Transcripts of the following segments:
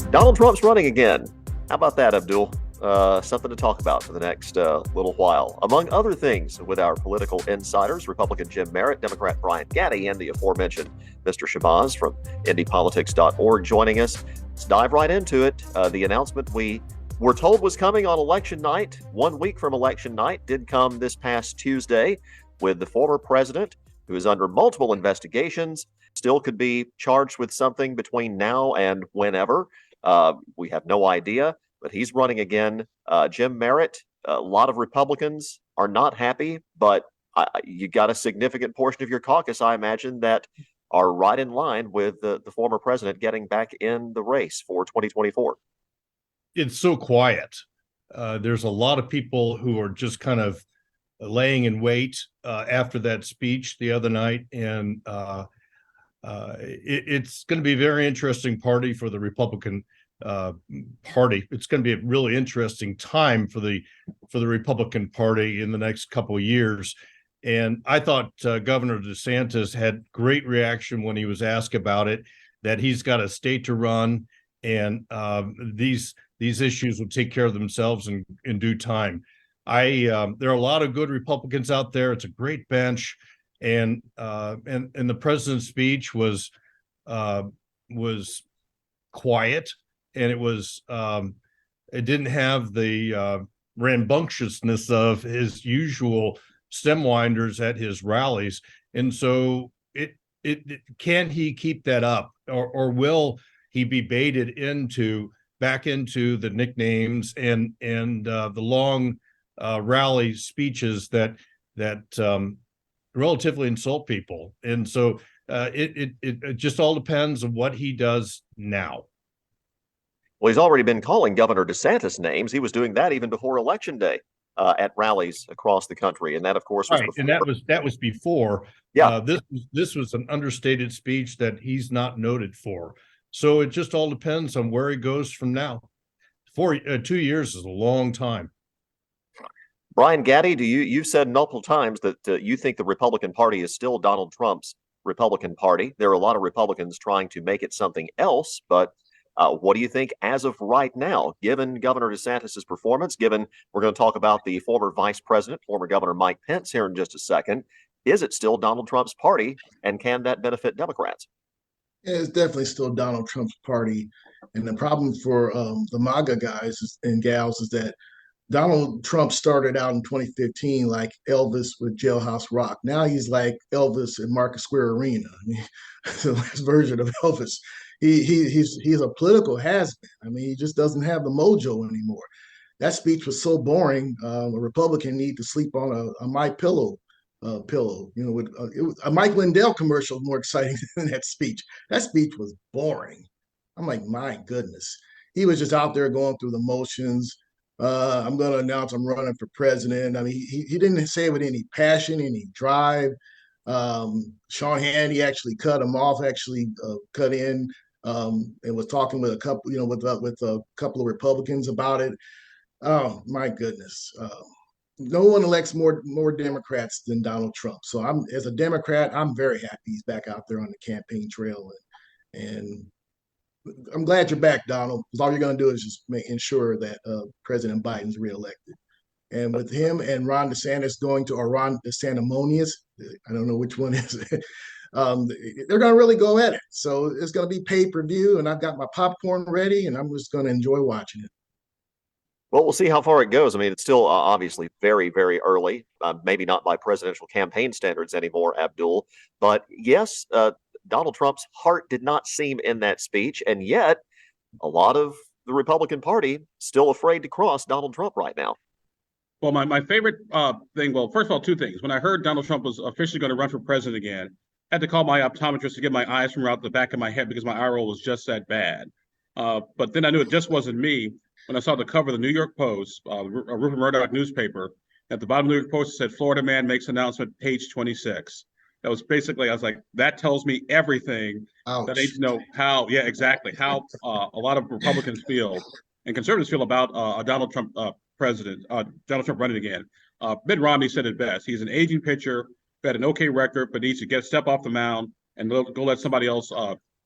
Donald Trump's running again. How about that, Abdul? Something to talk about for the next little while. Among other things, with our political insiders, Republican Jim Merritt, Democrat Brian Gaddie, and the aforementioned Mr. Shabazz from IndyPolitics.org joining us. Let's dive right into it. The announcement we were told was coming on election night, 1 week from election night, did come this past Tuesday with the former president, who is under multiple investigations, still could be charged with something between now and whenever. We have no idea, but he's running again. Jim Merritt, a lot of Republicans are not happy, but you got a significant portion of your caucus, I imagine, that are right in line with the former president getting back in the race for 2024. It's so quiet. There's a lot of people who are just kind of laying in wait after that speech the other night, and it's going to be a very interesting party for the Republican Party. It's going to be a really interesting time for the Republican Party in the next couple of years. And I thought Governor DeSantis had great reaction when he was asked about it, that he's got a state to run, and these issues will take care of themselves in due time. There are a lot of good Republicans out there. It's a great bench, and the president's speech was quiet, and it didn't have the rambunctiousness of his usual stem winders at his rallies. And so can he keep that up, or will he be baited back into the nicknames and the long rally speeches that relatively insult people? And so it just all depends on what he does now. Well, he's already been calling Governor DeSantis names. He was doing that even before Election Day at rallies across the country, and that, of course, was right. before. And that was before. Yeah, this was an understated speech that he's not noted for. So it just all depends on where he goes from now. 2 years is a long time. Brian Gaddie, you've said multiple times that you think the Republican Party is still Donald Trump's Republican Party. There are a lot of Republicans trying to make it something else, but what do you think as of right now, given Governor DeSantis's performance, given we're going to talk about the former vice president, former Governor Mike Pence here in just a second? Is it still Donald Trump's party, and can that benefit Democrats? Yeah, it's definitely still Donald Trump's party. And the problem for the MAGA guys and gals is that Donald Trump started out in 2015 like Elvis with Jailhouse Rock. Now he's like Elvis at Market Square Arena. I mean, the last version of Elvis. He's a political has-been. I mean, he just doesn't have the mojo anymore. That speech was so boring. A Republican need to sleep on a My Pillow pillow. You know, with it was a Mike Lindell commercial more exciting than that speech. That speech was boring. I'm like, my goodness. He was just out there going through the motions. I'm going to announce I'm running for president. I mean, he didn't say it with any passion, any drive. Sean Hannity actually cut him off, cut in and was talking with a couple, with a couple of Republicans about it. Oh my goodness. No one elects more Democrats than Donald Trump. So as a Democrat, I'm very happy he's back out there on the campaign trail, and I'm glad you're back, Donald, because all you're going to do is just ensure that President Biden's reelected. And with him and Ron DeSantis or Ron DeSantimonious, I don't know which one is it, they're going to really go at it. So it's going to be pay-per-view, and I've got my popcorn ready, and I'm just going to enjoy watching it. Well, we'll see how far it goes. I mean, it's still obviously very, very early, maybe not by presidential campaign standards anymore, Abdul. But yes, Donald Trump's heart did not seem in that speech, and yet a lot of the Republican Party still afraid to cross Donald Trump right now. Well, my favorite thing, well, first of all, two things. When I heard Donald Trump was officially going to run for president again, I had to call my optometrist to get my eyes from out the back of my head because my eye roll was just that bad. But then I knew it just wasn't me when I saw the cover of the New York Post, a Rupert Murdoch newspaper. At the bottom of the New York Post, it said, Florida man makes announcement, page 26. That was basically, I was like, that tells me everything. Ouch. That I need to know how a lot of Republicans feel and conservatives feel about Donald Trump Donald Trump running again. Mitt Romney said it best. He's an aging pitcher, had an okay record, but needs to step off the mound and go let somebody else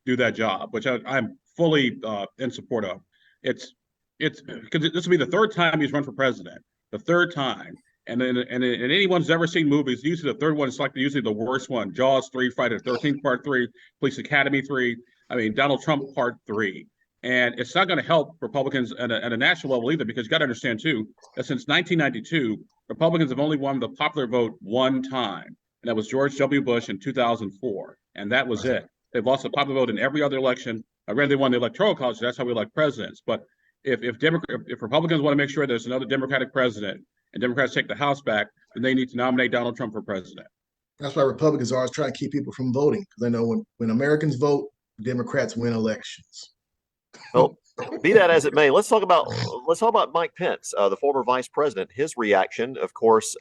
do that job, which I'm fully in support of. It's because this will be the third time he's run for president, the third time. And anyone's ever seen movies, usually the third one is like usually the worst one. Jaws 3, Friday the 13th Part 3, Police Academy 3. I mean, Donald Trump Part 3. And it's not going to help Republicans at a national level either, because you got to understand, too, that since 1992, Republicans have only won the popular vote one time. And that was George W. Bush in 2004. And that was it. They've lost the popular vote in every other election. I read they won the Electoral College. That's how we elect presidents. But if Republicans want to make sure there's another Democratic president and Democrats take the House back, then they need to nominate Donald Trump for president. That's why Republicans are always trying to keep people from voting, because they know when Americans vote, Democrats win elections. Well, be that as it may, let's talk about Mike Pence, the former vice president. His reaction, of course,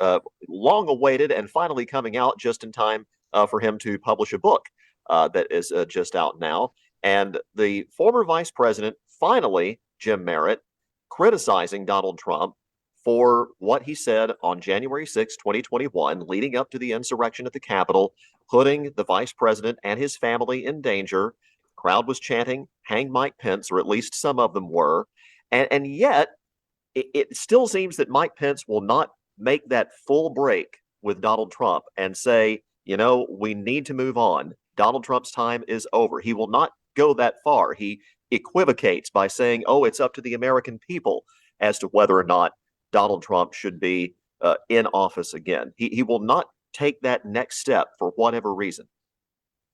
long awaited and finally coming out just in time for him to publish a book that is just out now. And the former vice president, finally, Jim Merritt, criticizing Donald Trump for what he said on January 6, 2021, leading up to the insurrection at the Capitol, putting the vice president and his family in danger. The crowd was chanting, "Hang Mike Pence," or at least some of them were. And yet, it still seems that Mike Pence will not make that full break with Donald Trump and say, we need to move on. Donald Trump's time is over. He will not go that far. He equivocates by saying, it's up to the American people as to whether or not Donald Trump should be in office again. He will not take that next step for whatever reason.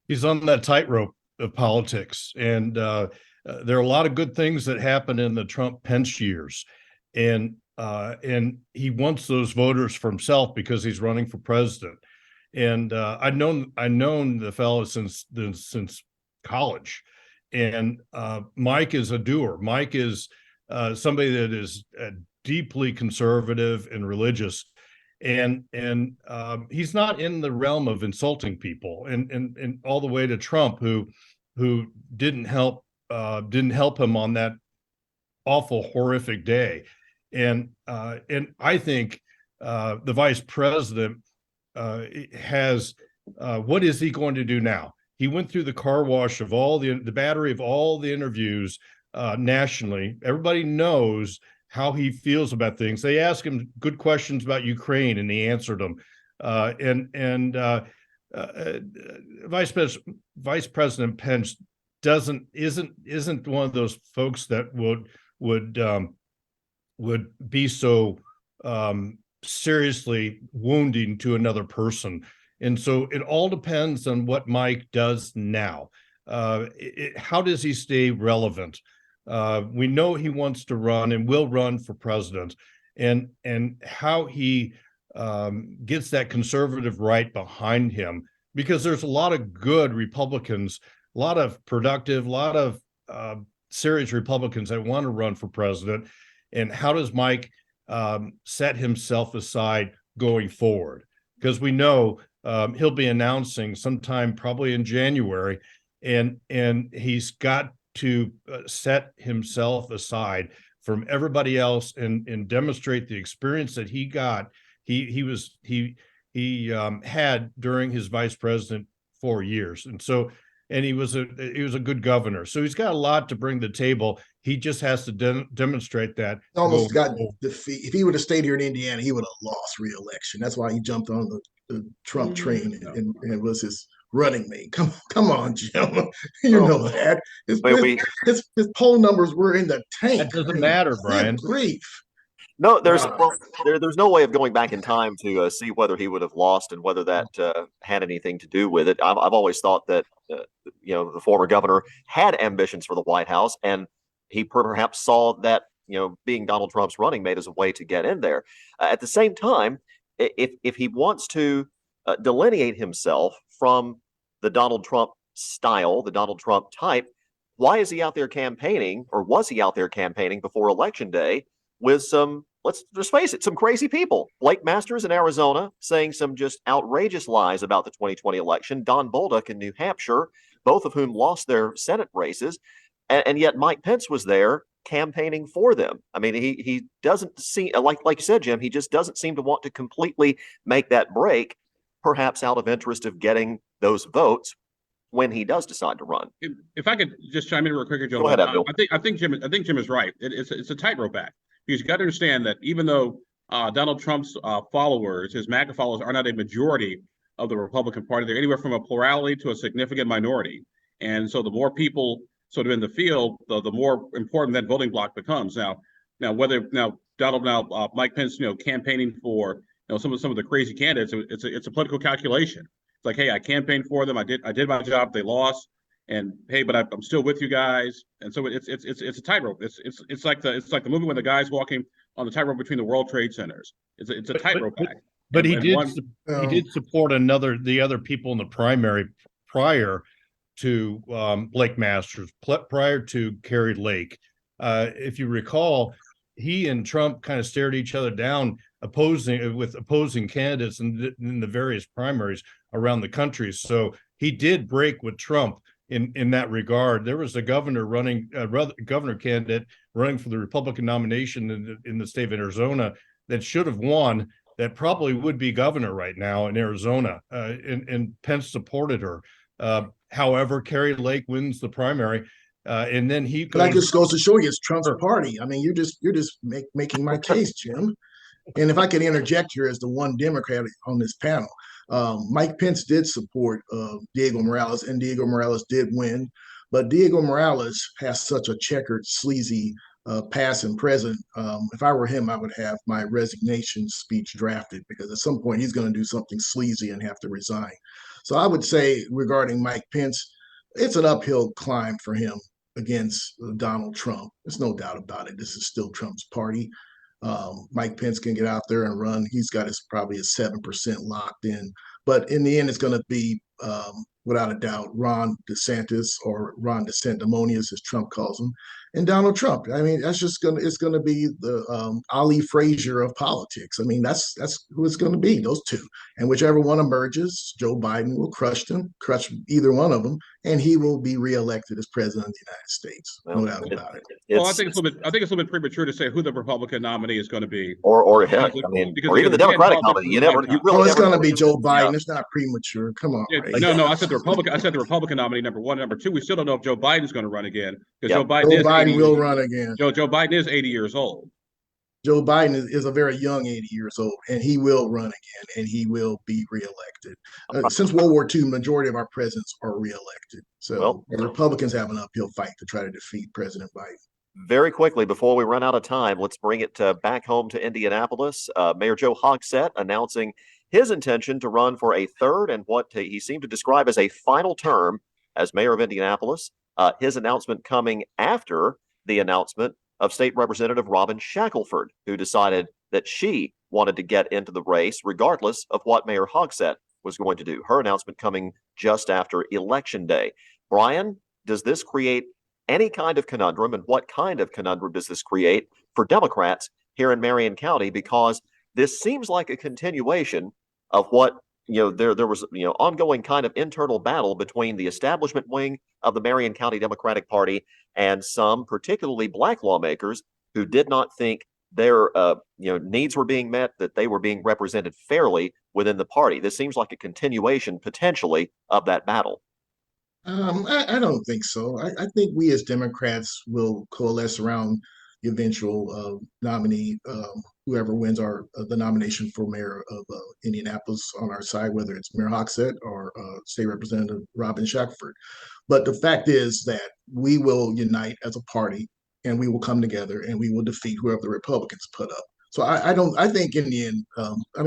He's on that tightrope of politics, and there are a lot of good things that happen in the Trump-Pence years, and he wants those voters for himself because he's running for president. And I've known the fellow since college, and Mike is a doer. Mike is somebody that is deeply conservative and religious, and he's not in the realm of insulting people, and all the way to Trump, who didn't help him on that awful, horrific day. And I think the vice president has what is he going to do now? He went through the car wash of all the battery of all the interviews nationally. Everybody knows how he feels about things. They ask him good questions about Ukraine, and he answered them. Vice President Pence isn't one of those folks that would be so seriously wounding to another person. And so it all depends on what Mike does now. How does he stay relevant? We know he wants to run and will run for president, and how he gets that conservative right behind him, because there's a lot of good Republicans, a lot of productive, a lot of serious Republicans that want to run for president. And how does Mike set himself aside going forward? Because we know he'll be announcing sometime probably in January, and he's got to set himself aside from everybody else and demonstrate the experience that he had during his vice president 4 years. And he was a good governor. So he's got a lot to bring to the table. He just has to demonstrate that. Almost got defeat. If he would have stayed here in Indiana, he would have lost re-election. That's why he jumped on the Trump train and was his running mate. Come on, Jim. You know that. His poll numbers were in the tank. That doesn't matter, Brian. Good grief. No, there's no way of going back in time to see whether he would have lost and whether that had anything to do with it. I've always thought that the former governor had ambitions for the White House, and he perhaps saw that being Donald Trump's running mate as a way to get in there. At the same time, if he wants to delineate himself from the Donald Trump style, the Donald Trump type, why is he out there campaigning, or was he out there campaigning before Election Day with some, let's just face it, some crazy people? Blake Masters in Arizona saying some just outrageous lies about the 2020 election, Don Bolduc in New Hampshire, both of whom lost their Senate races, and yet Mike Pence was there campaigning for them. I mean, he doesn't seem, like you said, Jim, he just doesn't seem to want to completely make that break, perhaps out of interest of getting those votes when he does decide to run. If I could just chime in real quick, Go ahead, Abdul. I think Jim is right. It's a tightrope act, because you got to understand that even though Donald Trump's followers, his MAGA followers, are not a majority of the Republican Party, they're anywhere from a plurality to a significant minority. And so the more people sort of in the field, the more important that voting bloc becomes. Now Mike Pence, campaigning for some of the crazy candidates, it's a political calculation. It's like, hey, I campaigned for them, I did my job, they lost, and hey, but I'm still with you guys. And so it's a tightrope. It's like the movie when the guy's walking on the tightrope between the World Trade Centers. It's a tightrope act. But he did support the other people in the primary prior to Blake Masters, prior to Kerry Lake. If you recall, he and Trump kind of stared each other down, opposing candidates in the various primaries around the country. So he did break with Trump in that regard. There was a governor candidate running for the Republican nomination in the state of Arizona that should have won, that probably would be governor right now in Arizona, and Pence supported her. However, Kerry Lake wins the primary, and then he goes. That just goes to show you it's Trump's party. I mean, you're just making my case, Jim. And if I could interject here as the one Democrat on this panel, Mike Pence did support Diego Morales, and Diego Morales did win. But Diego Morales has such a checkered, sleazy past and present. If I were him, I would have my resignation speech drafted, because at some point he's going to do something sleazy and have to resign. So I would say regarding Mike Pence, it's an uphill climb for him against Donald Trump. There's no doubt about it. This is still Trump's party. Mike Pence can get out there and run. He's got probably a 7% locked in. But in the end, it's going to be, without a doubt, Ron DeSantis, or Ron DeSanctimonious, as Trump calls him, and Donald Trump. I mean, it's going to be the Ali Frazier of politics. I mean, that's who it's going to be, those two. And whichever one emerges, Joe Biden will crush either one of them, and he will be reelected as president of the United States. No doubt about it. Well, I think it's a little bit premature to say who the Republican nominee is going to be, or heck, or even the Democratic nominee. You really. It's going to be Joe Biden. Yeah. It's not premature. Come on. Yeah, right? No. I said the Republican nominee, number one. Number two, we still don't know if Joe Biden's going to run again, because Joe Biden will run again. Joe Biden is 80 years old. Joe Biden is a very young 80 years old, and he will run again, and he will be reelected. Since World War II, majority of our presidents are reelected. So the Republicans have an uphill fight to try to defeat President Biden. Very quickly, before we run out of time, let's bring it back home to Indianapolis. Mayor Joe Hogsett announcing his intention to run for a third and what he seemed to describe as a final term as mayor of Indianapolis. His announcement coming after the announcement of State Representative Robin Shackelford, who decided that she wanted to get into the race regardless of what Mayor Hogsett was going to do. Her announcement coming just after Election Day. Brian, does this create any kind of conundrum, and what kind of conundrum does this create for Democrats here in Marion County? Because this seems like a continuation of what there was ongoing kind of internal battle between the establishment wing of the Marion County Democratic Party and some particularly Black lawmakers who did not think their needs were being met, that they were being represented fairly within the party. This seems like a continuation potentially of that battle. I don't think so. I think we as Democrats will coalesce around the eventual nominee, whoever wins the nomination for mayor of Indianapolis on our side, whether it's Mayor Hogsett or State Representative Robin Shackelford. But the fact is that we will unite as a party, and we will come together, and we will defeat whoever the Republicans put up. So I think in the end,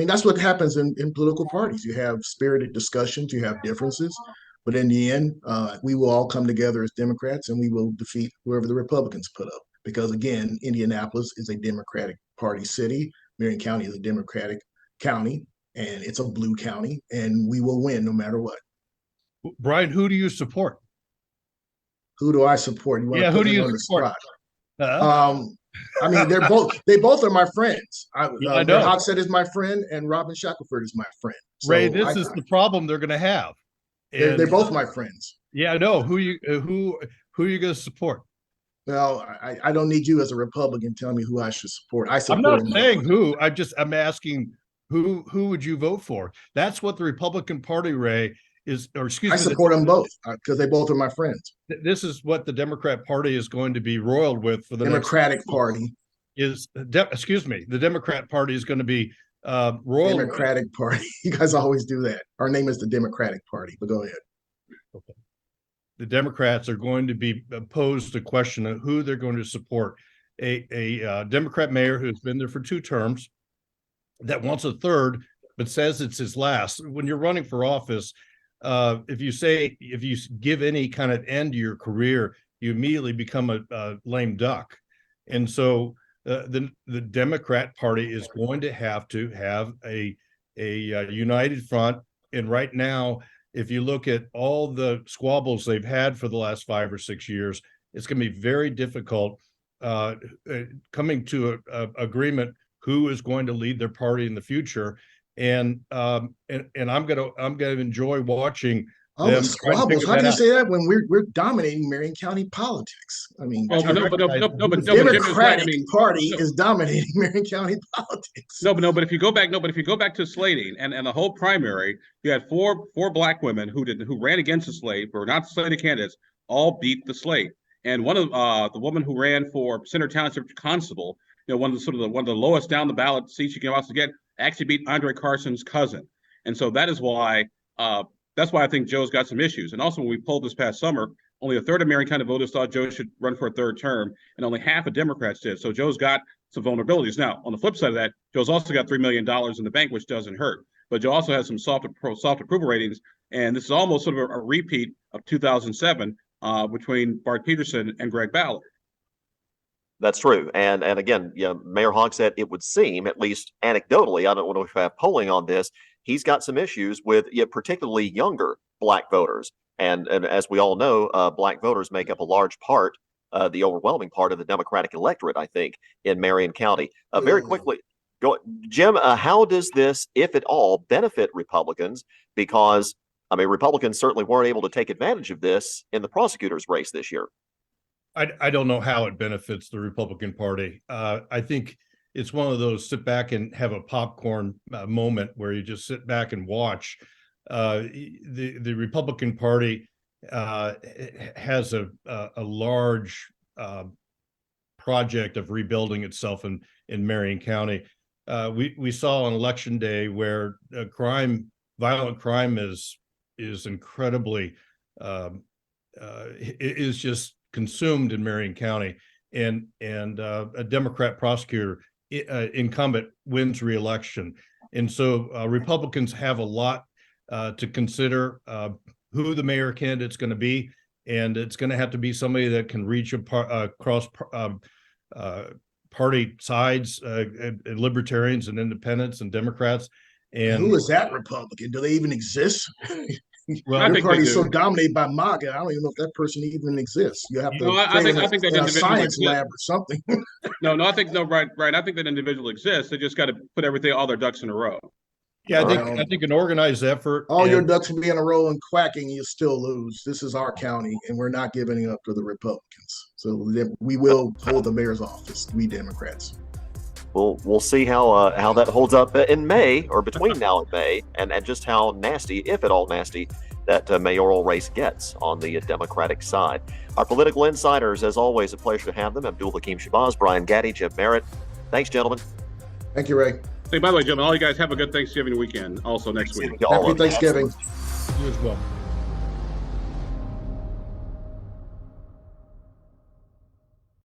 that's what happens in political parties. You have spirited discussions, you have differences, but in the end, we will all come together as Democrats, and we will defeat whoever the Republicans put up. Because again, Indianapolis is a Democratic Party city. Marion County is a Democratic county, and it's a blue county, and we will win no matter what. Brian, who do you support? Who do I support? Who do you support? They both are my friends. I know. Hogsett is my friend, and Robin Shackelford is my friend. So Ray, this is the problem they're going to have. They're both my friends. Yeah, I know. Who are you going to support? Well, I don't need you as a Republican telling me who I should support. I'm not saying who. I'm asking who would you vote for? That's what the Republican Party, Ray, I support them both because they both are my friends. This is what the Democrat Party is going to be roiled with for the Democratic Party. The Democrat Party is going to be roiled. Democratic Party. You guys always do that. Our name is the Democratic Party, but go ahead. Okay. The Democrats are going to be posed a question of who they're going to support. A Democrat mayor who's been there for 2 terms that wants a third, but says it's his last. When you're running for office, if you give any kind of end to your career, you immediately become a lame duck. And so the Democrat Party is going to have a united front. And right now, if you look at all the squabbles they've had for the last 5 or 6 years, it's going to be very difficult coming to an agreement who is going to lead their party in the future. And I'm gonna enjoy watching them. Squabbles. How do you say that when we're dominating Marion County politics? I mean, but the Democratic Party is dominating Marion County politics. But if you go back to slating and the whole primary, you had four black women who ran against the slate, or not slated candidates, all beat the slate. And one of the woman who ran for Center Township Constable, one of the lowest down the ballot seats you can also get, actually beat Andre Carson's cousin. And so that is why I think Joe's got some issues. And also when we polled this past summer, only a third of Marion County voters thought Joe should run for a 3rd term, and only half of Democrats did. So Joe's got some vulnerabilities. Now, on the flip side of that, Joe's also got $3 million in the bank, which doesn't hurt. But Joe also has some soft approval ratings, and this is almost sort of a repeat of 2007 between Bart Peterson and Greg Ballard. That's true. And again, Mayor Hogsett, it would seem, at least anecdotally, I don't know if we have polling on this, he's got some issues with particularly younger black voters. And as we all know, black voters make up a large part, the overwhelming part of the Democratic electorate, I think, in Marion County. Very quickly, Jim, how does this, if at all, benefit Republicans? Because, I mean, Republicans certainly weren't able to take advantage of this in the prosecutor's race this year. I don't know how it benefits the Republican Party. I think it's one of those sit back and have a popcorn moment where you just sit back and watch. The Republican Party has a large project of rebuilding itself in Marion County. We saw on Election Day where violent crime is incredibly is just consumed in Marion County, and a Democrat prosecutor incumbent wins re-election. And so Republicans have a lot to consider who the mayor candidate's going to be, and it's going to have to be somebody that can reach across party sides, libertarians and independents and Democrats. And who is that Republican? Do they even exist? Well, your party is so dominated by MAGA. I don't even know if that person even exists. You have to I think that a science lab or something. I think that individual exists. They just got to put all their ducks in a row. Yeah, I think an organized effort. All your ducks will be in a row and quacking, you still lose. This is our county, and we're not giving up to the Republicans. So we will hold the mayor's office, we Democrats. We'll see how that holds up in May, or between now and May, and just how nasty, if at all nasty, that mayoral race gets on the Democratic side. Our political insiders, as always, a pleasure to have them. Abdul-Hakim Shabazz, Brian Gaddie, Jim Merritt. Thanks, gentlemen. Thank you, Ray. Hey, by the way, gentlemen, all you guys have a good Thanksgiving weekend. Also next week. Happy Thanksgiving. You as well.